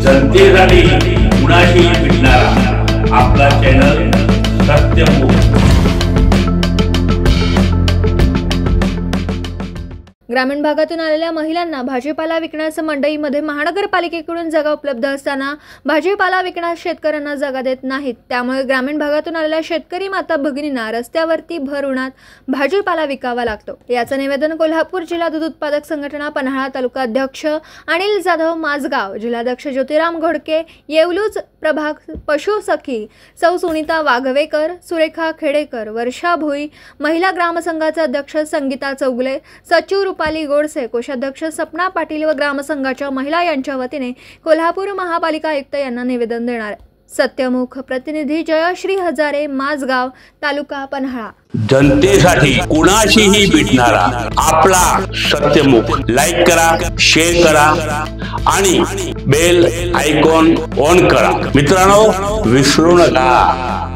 जनतेसाठी कुणाशी भेटणारा आपला चॅनल सत्यमुख। ग्रामीण भागातून आलेल्या महिलांना भाजीपाला विकण्यास मंडईमध्ये महानगरपालिकेकडून जागा उपलब्ध असताना भाजीपाला विकण्यास शेतकऱ्यांना जागा देत नाहीत। त्यामुळे ग्रामीण भागातून आलेल्या शेतकरी माता भगिनींना रस्त्यावरती भर उन्हात भाजीपाला विकावा लागतो। याचं निवेदन कोल्हापूर जिल्हा दूध उत्पादक संघटना पन्हाळा तालुका अध्यक्ष अनिल जाधव माजगाव, जिल्हाध्यक्ष ज्योतिराम घोडके, येवलूज प्रभाग पशुसखी सौ सुनीता वाघवेकर, सुरेखा खेडेकर, वर्षा भुई, महिला ग्रामसंघाचे अध्यक्ष संगीता चौगुले, सचिव रूपाली गोडसे, कोषाध्यक्ष सपना पाटील व ग्रामसंघाच्या महिला यांच्या वतीने कोल्हापूर महापालिका आयुक्त यांना निवेदन देणार। सत्यमुख प्रतिनिधी जयश्री हजारे, माजगाव, तालुका पन्हाळा। जनतेसाठी कुणाशीही भेटणारा आपला सत्यमुख। लाईक करा, शेअर करा आणि बेल आयकॉन ऑन करा। मित्रांनो, विसरू नका।